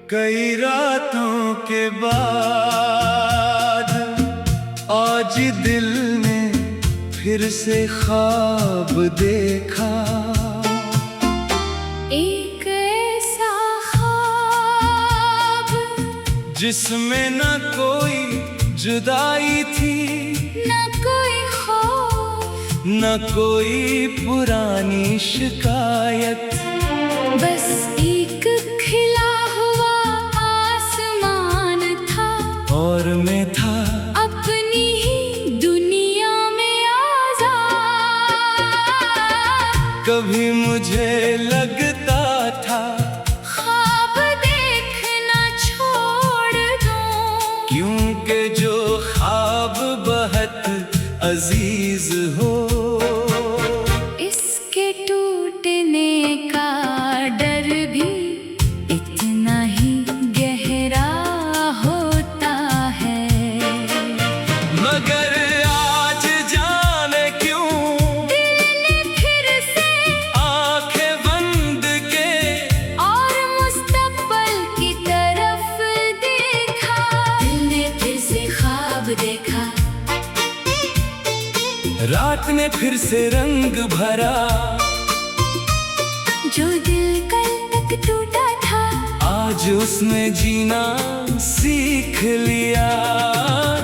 कई रातों के बाद आज दिल ने फिर से ख्वाब देखा। एक ऐसा ख्वाब जिसमें न कोई जुदाई थी, न कोई खौफ, न कोई पुरानी शिकायत। बस एक खिला हुआ आसमान था और मैं था अपनी ही दुनिया में आज़ाद। कभी मुझे लगता था ख्वाब देखना छोड़ दूं, क्योंकि जो ख्वाब बहुत अजीज हो, इसके टूटने का डर भी इतना ही गहरा होता है। मगर आज जाने क्यों दिल ने फिर से आंखें बंद के और मुस्तकबिल की तरफ देखा। दिल ने फिर से ख्वाब देखा, रात ने फिर से रंग भरा। जो दिल कल तक टूटा था आज उसने जीना सीख लिया।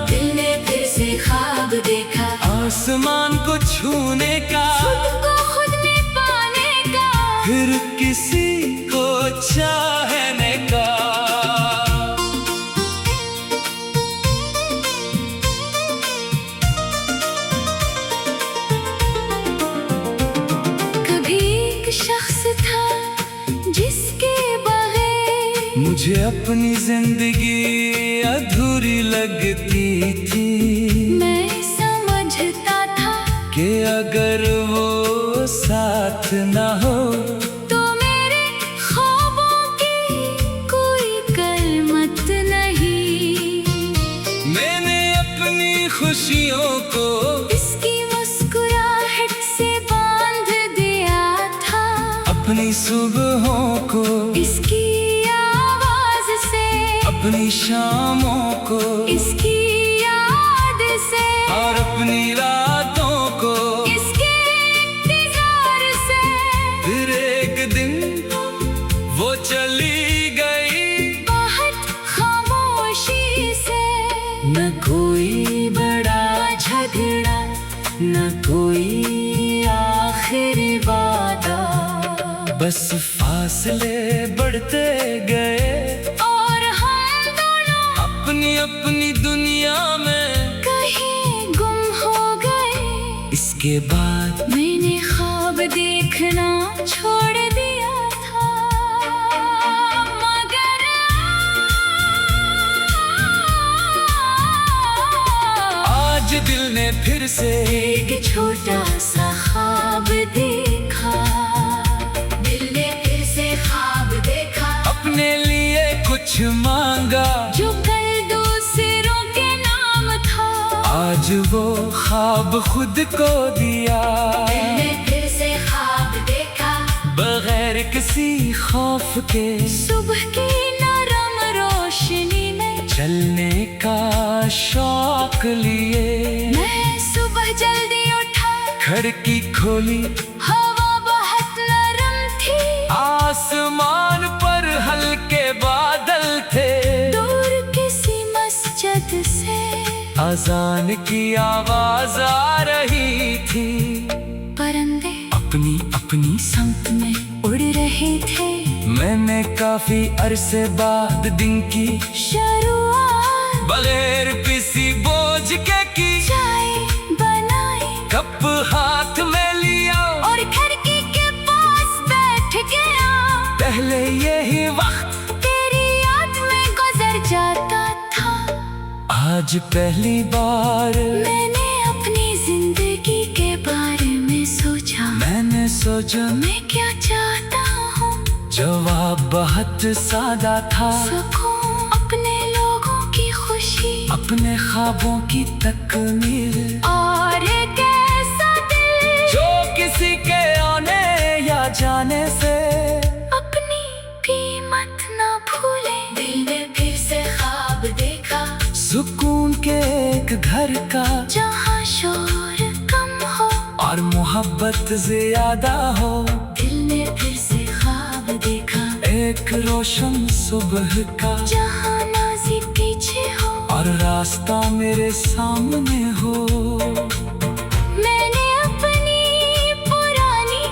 दिल ने फिर से ख्वाब देखा, आसमान को छूने का, खुद को खुद में पाने का, फिर किसी को चाहने का। कभी एक शख्स था जिसके बगैर मुझे अपनी जिंदगी अधूरी लगती थी। मैं समझता था कि अगर वो साथ ना हो तो मेरे ख्वाबों की कोई कीमत नहीं। मैंने अपनी खुशियों को इसकी मुस्कुराहट से बांध दिया था, अपनी सुबहों को इसकी आवाज से, अपनी शामों को इसकी याद से, और अपनी रातों को। इसके इंतजार से। फिर एक दिन वो चली गई बहुत खामोशी से। न कोई बड़ा झगड़ा, न कोई आखिरी वादा, बस फासले बढ़ते गए और हम दोनों अपनी अपनी दुनिया में। कहीं गुम हो गए। इसके बाद मैंने ख्वाब देखना छोड़ दिया था, मगर आज दिल ने फिर से एक छोटा सा ख्वाब देखा। दिल ने फिर से ख्वाब देखा, अपने लिए कुछ मांगा। जो कल दूसरों के नाम था आज वो ख्वाब खुद को दिया। दिल ने फिर से ख्वाब देखा, बगैर किसी खौफ के सुबह की नरम रोशनी में चलने का शौक लिए। मैं सुबह जल्दी उठा, खिड़की खोली, हवा बहुत नरम थी। आसमान पर हल्के बादल थे। दूर किसी मस्जिद से अजान की आवाज आ रही थी। परिंदे अपनी अपनी संत में उड़ रहे थे। मैंने काफी अरसे बाद दिन की शुरुआत बगैर किसी बोझ के की। चाय बनाई कप हाथ में लिया और खिड़की के पास बैठ गया। पहले यही वक्त तेरी याद में गुजर जाता था। आज पहली बार मैंने अपनी जिंदगी के बारे में सोचा। मैंने सोचा मैं क्या चाहता हूँ? जवाब बहुत सादा था। सुकून, अपने लोगों की खुशी, अपने ख्वाबों की तकमील, और एक ऐसा दिल जो किसी के आने या जाने से अपनी कीमत ना भूले। घर का जहाँ शोर कम हो और मोहब्बत ज्यादा हो। दिल ने फिर से ख्वाब देखा एक रोशन सुबह का जहाँ नाज़ी पीछे हो और रास्ता मेरे सामने हो। मैंने अपनी पुरानी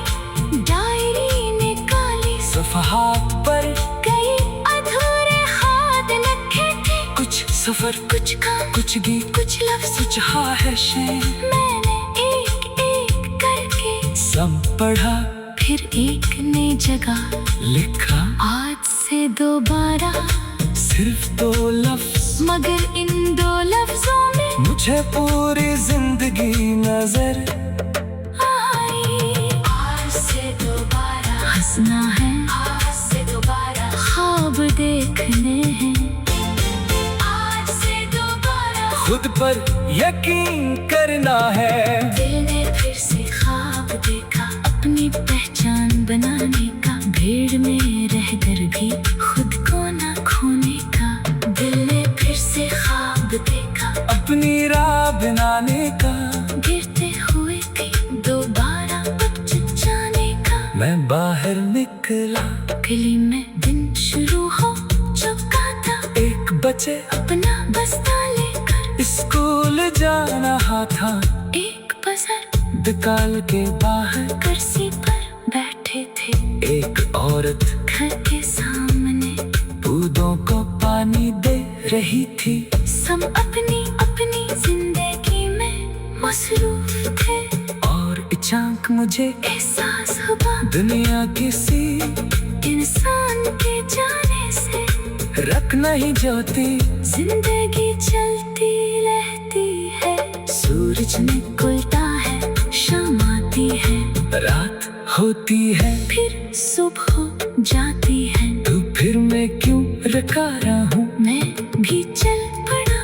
डायरी निकाली, सफ़हात पर कई अधूरे हाथ लिखे थे। कुछ सफर, कुछ काम, कुछ गीत, कुछ लफ्ज़, कुछ ख्वाहिशें मैंने एक एक करके सब पढ़ा, फिर एक नई जगह लिखा। आज से दोबारा सिर्फ 2 लफ्ज़, मगर इन 2 लफ्जों में मुझे पूरी जिंदगी नजर आई। आज से दोबारा हंसना है, आज से दोबारा ख्वाब देखने हैं, आज से दोबारा खुद पर यकीन करना है। दिल ने फिर से ख्वाब देखा अपनी पहचान बनाने का, भीड़ में रहकर भी खुद को न खोने का। दिल ने फिर से ख्वाब देखा अपनी राह बनाने का, गिरते हुए भी दोबारा बच जाने का। मैं बाहर निकला, गली में दिन शुरू हो चुका था। 1 बजे अपना बस्ता लेकर स्कूल जाना था। एक बजर दुकान के बाहर कुर्सी पर बैठे थे, एक औरत घर के सामने पौधों को पानी दे रही थी। सब अपनी अपनी जिंदगी में मसरूफ थे और अचानक मुझे एहसास हुआ दुनिया किसी इंसान के जाने से रख नहीं जाती। जिंदगी चलती रहती है, सूरज निकलता है, शाम आती है, रात होती है, फिर सुबह हो जाती है। तो फिर मैं क्यों रुका रहा हूँ? मैं भी चल पड़ा,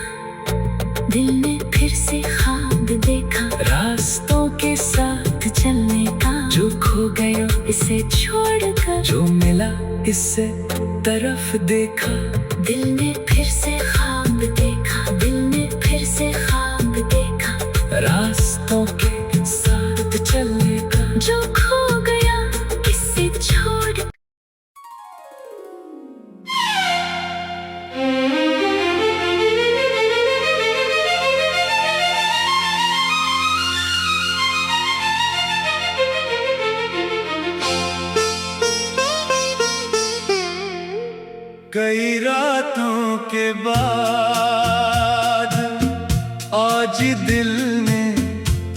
दिल ने फिर से ख्वाब देखा रास्तों के साथ चलने का। जो खो गया इसे छोड़कर जो मिला इससे तरफ देखा। दिल ने फिर से ख्वाब देखा, दिल ने फिर से ख्वाब देखा रास्तों के साथ चलने का। जो खो गया इसे छोड़। कई रातों के बाद आज दिल ने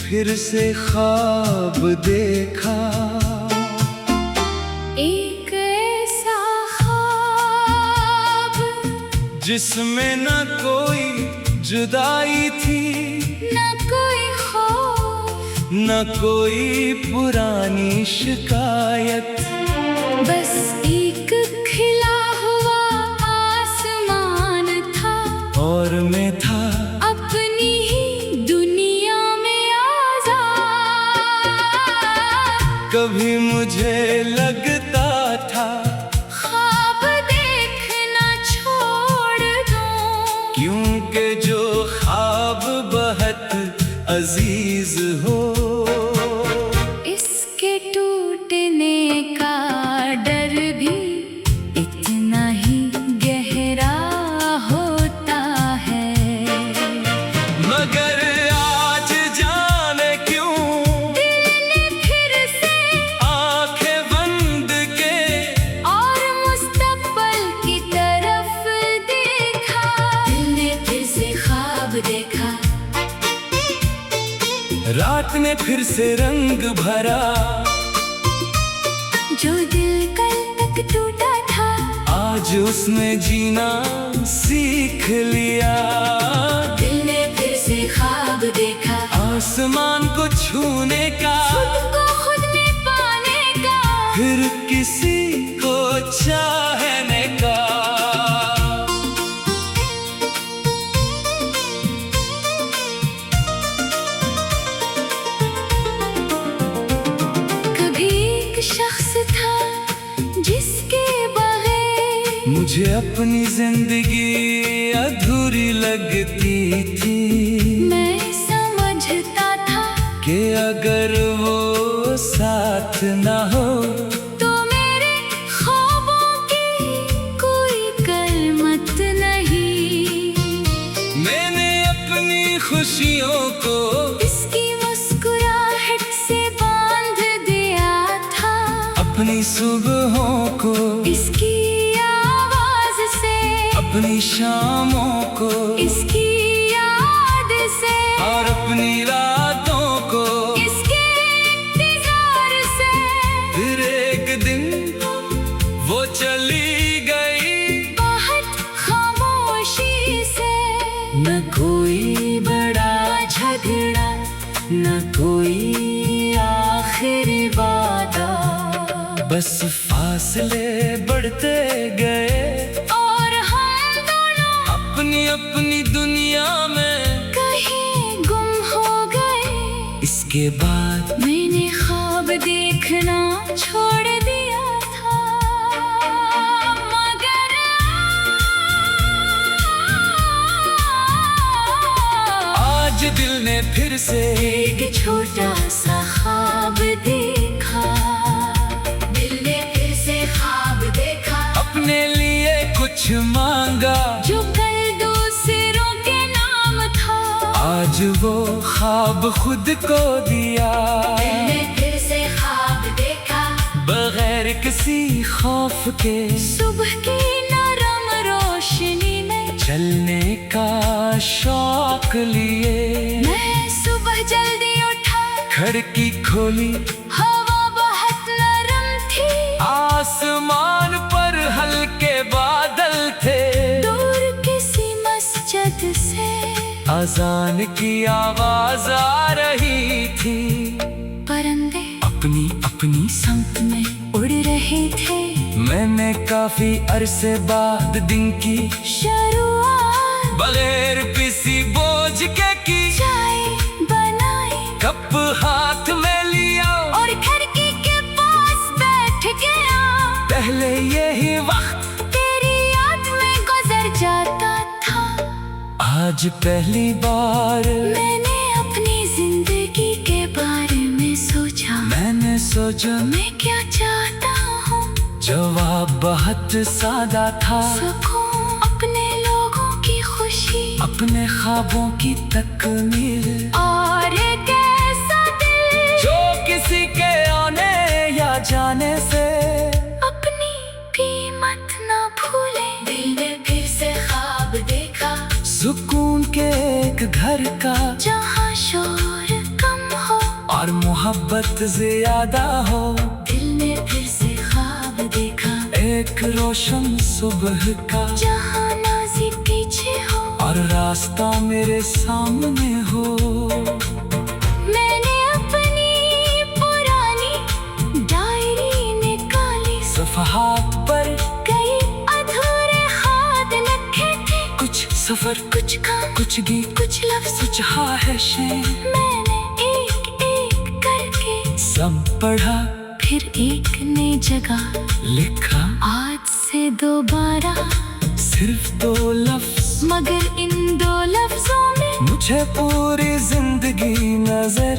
फिर से ख्वाब देखा। एक ऐसा ख्वाब जिसमें न कोई जुदाई थी, न कोई खौफ, न कोई पुरानी शिकायत। बस एक खिला हुआ आसमान था और मैं था अपनी ही दुनिया में आज़ाद। कभी मुझे लगता था ख्वाब देखना छोड़ दूं, क्योंकि जो ख्वाब बहुत अजीज हो, इसके टूटने का डर भी इतना ही गहरा होता है। मगर आज जाने क्यों दिल ने फिर से आंखें बंद के और मुस्तकबिल की तरफ देखा। दिल ने फिर से ख्वाब देखा, रात ने फिर से रंग भरा। जो दिल कल तक टूटा था आज उसमें जीना सीख लिया। दिल ने फिर से ख्वाब देखा, आसमान को छूने का, खुद को खुद में पाने का, फिर किसी को चाहने का। कभी एक शख्स था जिसके बगैर मुझे अपनी जिंदगी अधूरी लगती थी। ना हो। तो मेरे ख्वाबों की कोई कलमत नहीं। मैंने अपनी खुशियों को इसकी मुस्कुराहट से बांध दिया था। अपनी सुबहों को इसकी आवाज से, अपनी शामों को इसकी याद से, और अपनी रातों को इसके इंतजार से। फिर एक दिन वो चली गई बहुत खामोशी से। न कोई बड़ा झगड़ा, न कोई आखिरी वादा, बस फासले बढ़ते गए और हम दोनों अपनी अपनी दुनिया में कहीं गुम हो गए। इसके बाद मैंने ख्वाब देखना छोड़ दिया था, मगर आज दिल ने फिर से एक छोटा सा ख्वाब देखा। दिल ने फिर से ख्वाब देखा, अपने लिए कुछ मांगा, जो कल दूसरों के नाम था। आज वो ख्वाब खुद को दिया। दिल ने फिर से ख्वाब देखा, बगैर किसी खौफ के सुबह की नरम रोशनी में। चलने का शौक लिए मैं सुबह जल्दी उठा, खिड़की खोली, हवा बहुत नरम थी। आसमान पर हल्के बादल थे। दूर किसी मस्जिद से अजान की आवाज आ रही थी। परिंदे अपनी अपनी संग में उड़ रहे थे। मैंने काफी अरसे बाद दिन की शुरुआत बगैर किसी बोझ के की। चाय बनाई, कप हाथ में लिया और खिड़की के पास बैठ गया। पहले यही वक्त तेरी याद में गुजर जाता था। आज पहली बार मैंने अपनी जिंदगी के बारे में सोचा। मैंने सोचा मैं क्या चाहता हूँ, जवाब बहुत सादा था। सुकून, अपने लोगों की खुशी, अपने ख्वाबों की तकमील, और एक ऐसा दिल जो किसी के आने या जाने से अपनी कीमत ना भूले। दिल ने फिर से ख्वाब देखा, सुकून के एक घर का, जहाँ शोर कम हो और मोहब्बत ज्यादा हो। दिल ने फिर से ख्वाब देखा, एक रोशन सुबह का, जहाँ नाज़ी पीछे हो और रास्ता मेरे सामने हो। मैंने अपनी पुरानी डायरी निकाली, सफ़हात पर कई अधूरे हाथ लिखे थे। कुछ सफर, कुछ काम, कुछ गीत, कुछ लफ्ज़, कुछ ख्वाहिशें, मैंने एक एक करके सब पढ़ा, फिर एक नई जगह लिखा। आज से दोबारा, सिर्फ 2 लफ्ज, मगर इन 2 लफ्जों में मुझे पूरी जिंदगी नजर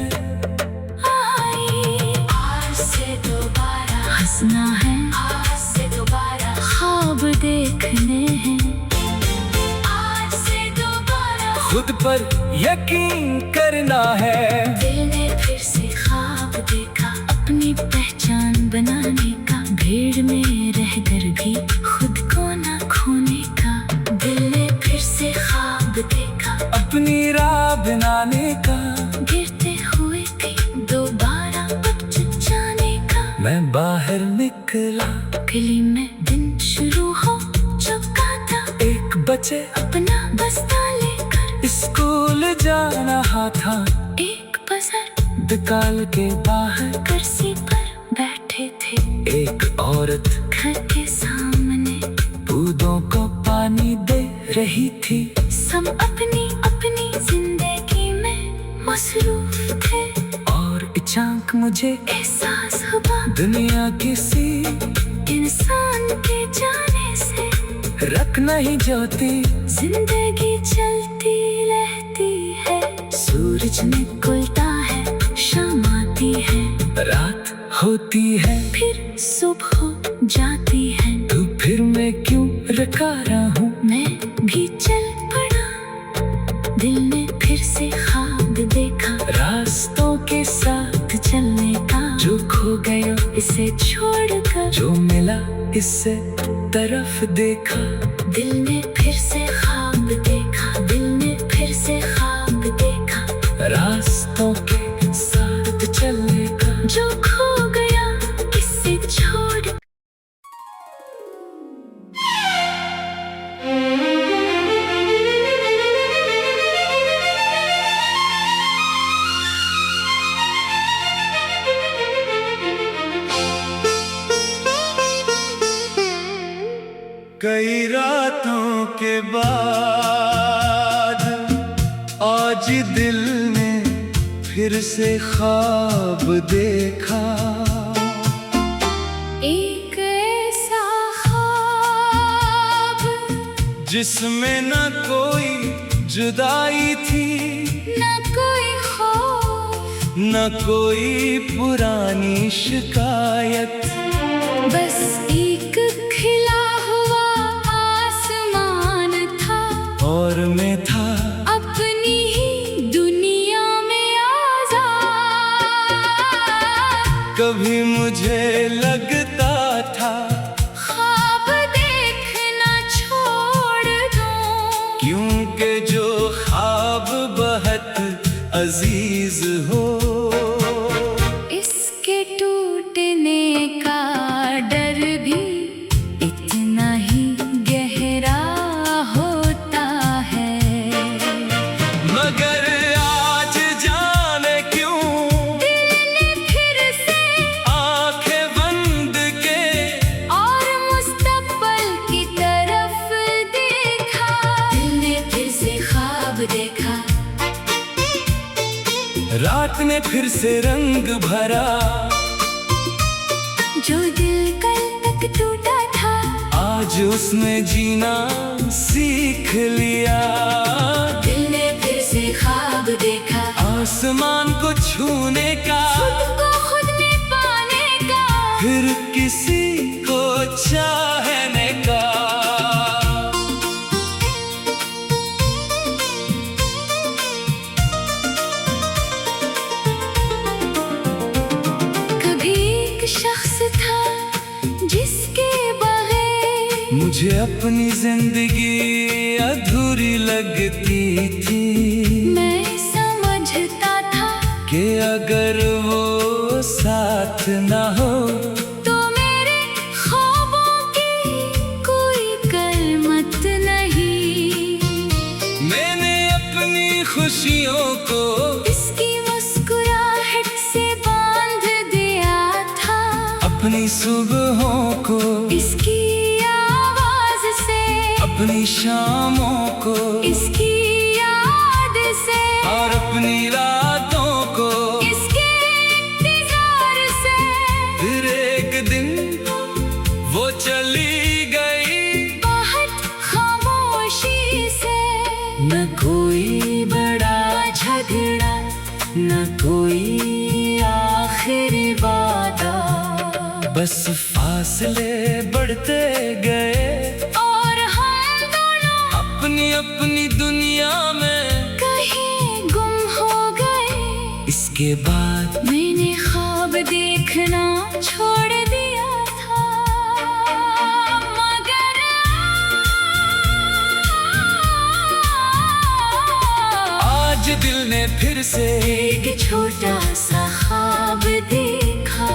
आई। आज से दोबारा हंसना है, आज से दोबारा ख्वाब देखने हैं। आज से दोबारा खुद पर यकीन करना है। दिल ने फिर से ख्वाब देखा, अपनी पहचान बनाने का। भीड़ में रहकर भी खुद को न खोने का। दिल ने फिर से ख्वाब देखा, अपनी राह बनाने का। गिरते हुए भी दोबारा बच जाने का। मैं बाहर निकला, गली में दिन शुरू हो चुका था। 1 बजे अपना बस्ता लेकर स्कूल जा रहा था। एक बजर दुकान के बाहर कुर्सी पर बैठे थे। एक औरत घर के सामने पौधों को पानी दे रही थी। सब अपनी अपनी जिंदगी में मसरूफ थे। और अचानक मुझे एहसास हुआ, दुनिया किसी इंसान के जाने से रख नहीं जाती। जिंदगी चलती रहती है। सूरज निकलता है, शाम आती है, रात होती है, फिर सुबह हो जाती है, तो फिर मैं क्यों रकारा हूँ। मैं भी चल पड़ा, दिल ने फिर से ख्वाब देखा, रास्तों के साथ चलने का जो खो गया, इसे छोड़कर जो मिला इससे तरफ देखा। दिल ने फिर से ख्वाब देखा, दिल ने फिर से ख्वाब देखा, रास्तों के साथ चलने का जो खो गया इसे छोड़। कई रातों के बाद आज दिल ने फिर से ख्वाब देखा। एक ऐसा ख्वाब जिसमें न कोई जुदाई थी, न कोई खौफ, न कोई पुरानी शिकायत, बस एक खिला हुआ आसमान था, और मैं था अपनी ही दुनिया में आजाद। कभी मुझे लगता था ख्वाब देखना छोड़ दूं, क्योंकि जो ख्वाब बहुत अजीज हो, इसके टूटने का डर भी इतना ही गहरा होता है। मगर आज जाने क्यों दिल ने फिर से आंखें बंद के और मुस्तकबिल की तरफ देखा। दिल ने फिर से ख्वाब देखा, रात ने फिर से रंग भरा, जो दिल कल तक टूटा था, आज उसमें जीना सीख लिया। दिल ने फिर से ख्वाब देखा, आसमान को छूने का, खुद को खुद में पाने का, फिर किसी को चाहने का। कभी एक शख्स था जिसके बगैर मुझे अपनी जिंदगी अधूरी लगती थी, मैं समझता था कि अगर वो साथ ना हो तो मेरे ख्वाबों की कोई कीमत नहीं। मैंने अपनी खुशियों को इसकी मुस्कुराहट से बांध दिया था, अपनी सुबहों को इसकी आवाज से, अपनी शामों को इसकी याद से, और अपनी रातों को। इसके इंतजार से। फिर एक दिन वो चली गई, बहुत खामोशी से, न कोई बड़ा झगड़ा, न कोई आखिरी वादा, बस फासले बढ़ते गए और हम दोनों अपनी अपनी दुनिया में। कहीं गुम हो गए। इसके बाद मैंने ख्वाब देखना छोड़ दिया था, मगर आज दिल ने फिर से एक छोटा सा ख्वाब देखा।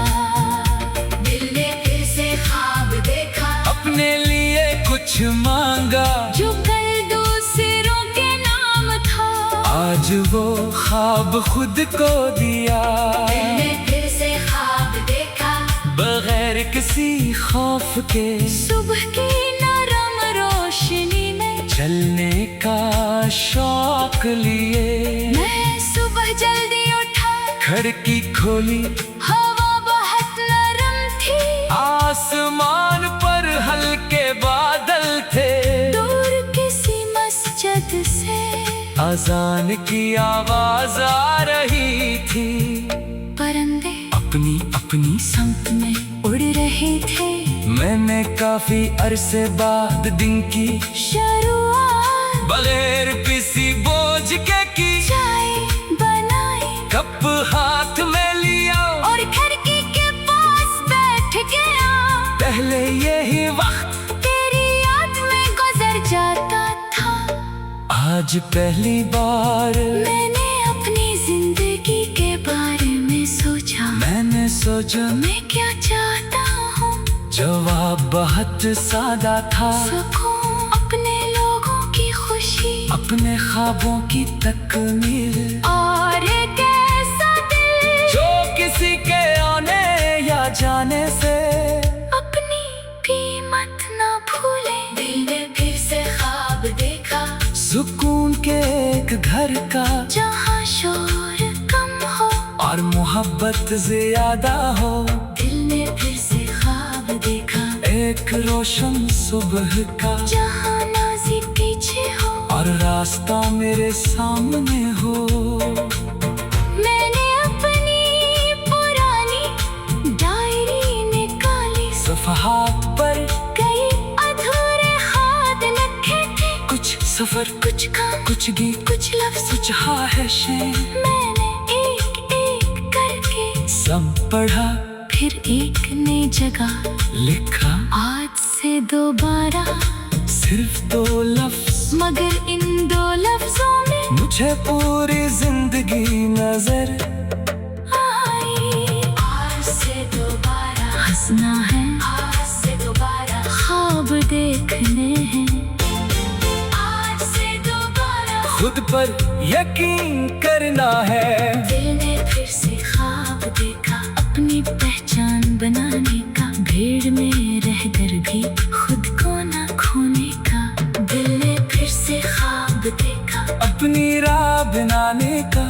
दिल ने फिर से ख्वाब देखा, अपने लिए कुछ मांगा, जो कल दूसरों के नाम था, आज वो ख्वाब खुद को दिया। दिल ने फिर से ख्वाब देखा, बगैर किसी खौफ के सुबह की नरम रोशनी में चलने का शौक लिए। मैं सुबह जल्दी उठा, खिड़की खोली, हवा बहुत नरम थी, आसमान पर हल्के बादल थे, दूर किसी मस्जिद से अजान की आवाज आ रही थी। परिंदे अपनी अपनी रहे थे। मैंने काफी अरसे बाद दिन की शुरुआत बगैर किसी बोझ के की। चाय बनाई, कप हाथ में लिया और खिड़की के पास बैठ गया। पहले यही वक्त तेरी याद में गुजर जाता था। आज पहली बार मैंने अपनी जिंदगी के बारे में सोचा। मैंने सोचा मैं क्या चाहता हूँ? जवाब बहुत सादा था। सुकून, अपने लोगों की खुशी, अपने ख्वाबों की तकमील, और एक ऐसा दिल जो किसी के आने या जाने से अपनी कीमत ना भूले। दिल ने फिर से ख्वाब देखा, सुकून के एक घर का, जहाँ शोर कम हो और मोहब्बत ज्यादा हो। दिल ने फिर से ख्वाब देखा, एक रोशन सुबह का, जहाँ नाज़ी पीछे हो और रास्ता मेरे सामने हो। मैंने अपनी पुरानी डायरी निकाली, सफ़हात पर कई अधूरे हाथ लिखे थे। कुछ सफर, कुछ काम, कुछ गीत, कुछ लफ्ज़, कुछ ख्वाहिशें, मैंने एक एक करके सब पढ़ा, फिर एक ने जगह लिखा। आज से दोबारा, सिर्फ 2 लफ्ज, मगर इन 2 लफ्जों में मुझे पूरी जिंदगी नजर आई। आज से दोबारा हंसना है, आज से दोबारा ख्वाब देखने हैं, आज से दोबारा खुद पर यकीन करना है। दिल ने फिर से ख्वाब देखा, अपनी पहचान बनाने का, भीड़ में रहकर भी खुद को ना खोने का। दिल ने फिर से ख्वाब देखा, अपनी राह बनाने का,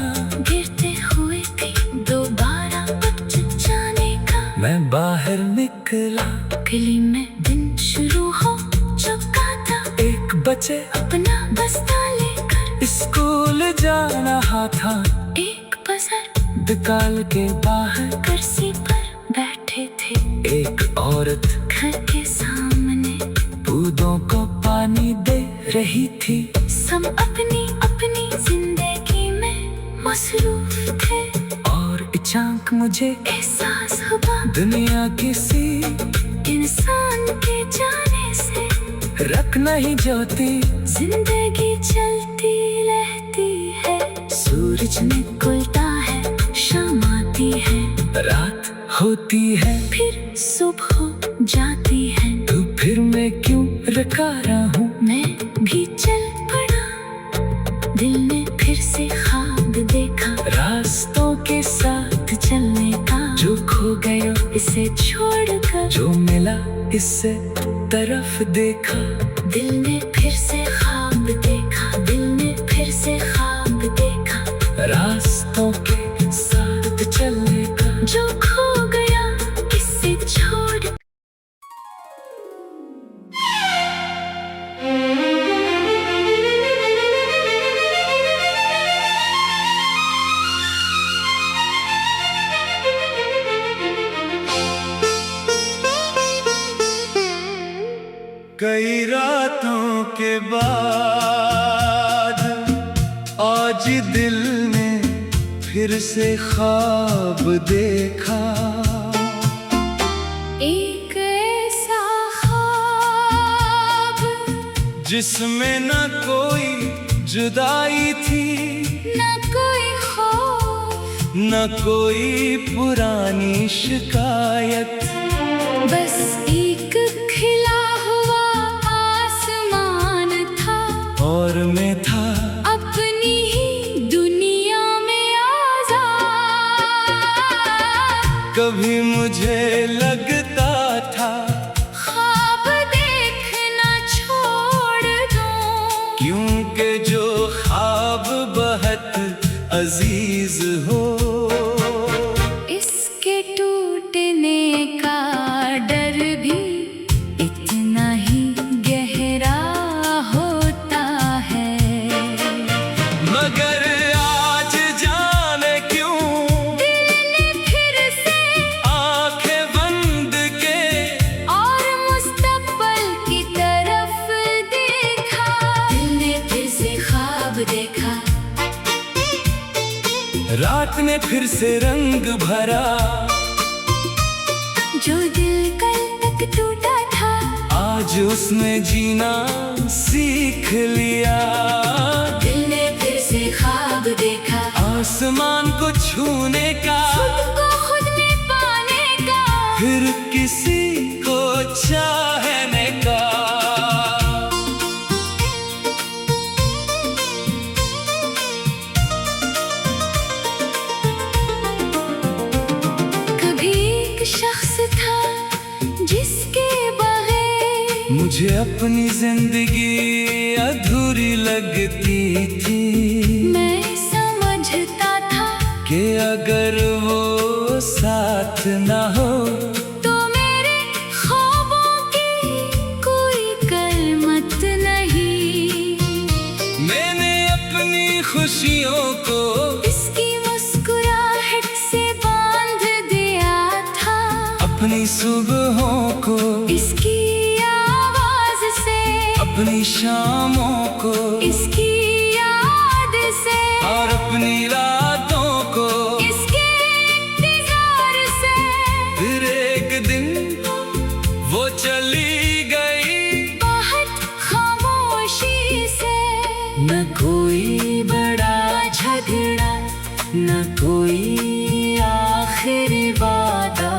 गिरते हुए भी दोबारा बच जाने का। मैं बाहर निकला, गली में दिन शुरू हो चुका था। 1 बजे अपना बस्ता लेकर स्कूल जा रहा था। एक बजर दुकान के बाहर कुर्सी पर बैठे थे। एक औरत घर के सामने पौधों को पानी दे रही थी। सब अपनी अपनी जिंदगी में मसरूफ थे, और अचानक मुझे एहसास हुआ दुनिया किसी इंसान के जाने से रख नहीं जाती। जिंदगी चलती रहती है, सूरज निकलता है, शाम आती है, रात होती है, फिर सुबह हो जाती है। तो फिर मैं क्यों रुका रहा हूँ? मैं भी चल पड़ा, दिल ने फिर से ख्वाब देखा, रास्तों के साथ चलने का। जो खो गया, इसे छोड़कर जो मिला इससे तरफ देखा। दिल ने फिर से ख्वाब देखा, दिल ने फिर से ख्वाब देखा, रास्तों के साथ चलने का। जो खो गया इसे छोड़। कई रातों के बाद आज दिल ने फिर से ख्वाब देखा। एक ऐसा ख्वाब जिसमें न कोई जुदाई थी, न कोई खौफ, न कोई पुरानी शिकायत। बस एक खिला हुआ आसमान था, और मैं था अपनी ही दुनिया में आज़ाद। कभी मुझे लगता था ख्वाब देखना छोड़ दूं, क्योंकि जो ख्वाब बहुत अजीज हो, इसके टूटने का डर भी इतना ही गहरा होता है। मगर आज जाने क्यों दिल ने फिर से आंखें बंद के ने फिर से रंग भरा, जो दिल कल तक टूटा था आज उसने जीना सीख लिया। दिल ने फिर से ख्वाब देखा, आसमान को छूने का, खुद को खुद में पाने का, फिर किसी को चाहने का। कभी एक शख्स था जिसके बगैर मुझे अपनी जिंदगी अधूरी लगती थी। मैं समझता था कि अगर वो साथ ना हो तो मेरे ख्वाबों की कोई कीमत नहीं। मैंने अपनी खुशियों को इसकी मुस्कुराहट से बांध दिया था, अपनी सुबहों को इसकी आवाज से, अपनी शामों को इसकी याद से, और अपनी रातों को। इसके इंतजार से। फिर एक दिन वो चली गई बहुत खामोशी से। न कोई बड़ा झगड़ा न कोई आखिरी वादा,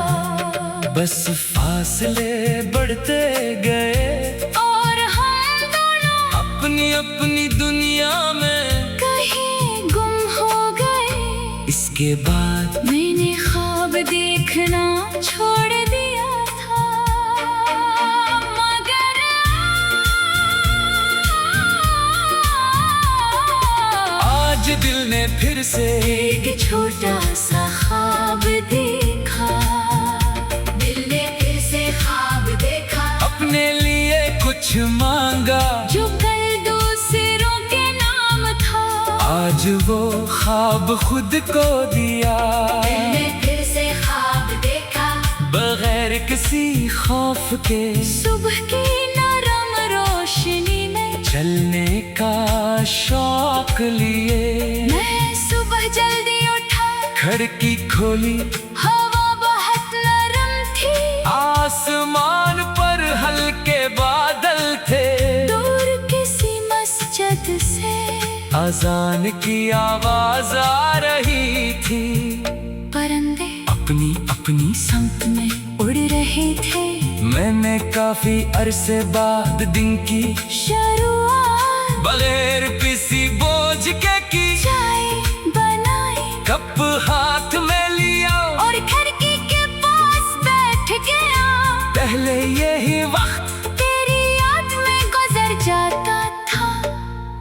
बस फासले बढ़ते गए और हम दोनों अपनी अपनी दुनिया में। कहीं गुम हो गए। इसके बाद मैंने ख्वाब देखना छोड़ दिया था, मगर आज दिल ने फिर से एक छोटा सा ख्वाब देखा। दिल ने फिर से ख्वाब देखा, अपने लिए कुछ मांगा, जो कल दूसरों के नाम था। आज वो ख्वाब खुद को दिया। दिल ने फिर से ख्वाब देखा, बगैर किसी खौफ के सुबह की नरम रोशनी में। चलने का शौक लिए मैं सुबह जल्दी उठा, खिड़की खोली, हवा बहुत नरम थी। आसमान पर हल्के बादल थे। दूर किसी मस्जिद से अजान की आवाज आ रही थी। परिंदे अपनी अपनी संत में उड़ रहे थे। मैंने काफी अरसे बाद दिन की शुरुआत बगैर किसी बोझ के की। चाय बनाई कप हाथ में लिया और खिड़की के पास बैठ गया। पहले यही वक्त तेरी याद में गुजर जाता था।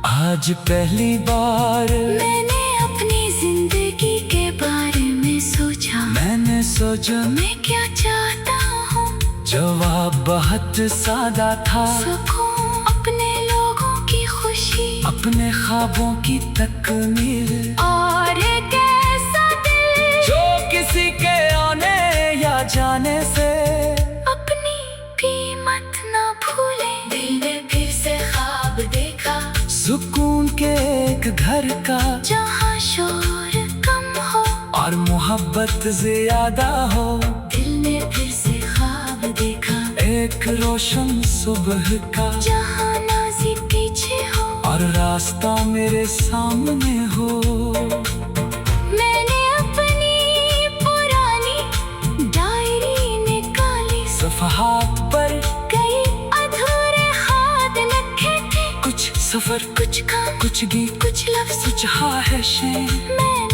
आज पहली बार मैंने अपनी जिंदगी के बारे में सोचा। मैंने सोचा मैं क्या चाहता हूँ, जवाब बहुत सादा था। सुकून, अपने लोगों की खुशी, अपने ख्वाबों की तकमील, और एक ऐसा दिल जो किसी के आने या जाने से अपनी कीमत ना भूले। दिल ने फिर से ख्वाब देखा, सुकून के एक घर का, जहाँ शोर कम हो और मोहब्बत ज्यादा हो। दिल ने फिर से ख्वाब देखा, एक रोशन सुबह का, जहाँ नाज़ी पीछे हो और रास्ता मेरे सामने हो। मैंने अपनी पुरानी डायरी निकाली, सफ़हात पर कई अधूरे हाथ लिखे थे। कुछ सफर, कुछ काम, कुछ गीत, कुछ लफ्ज़, कुछ ख्वाहिशें। मैंने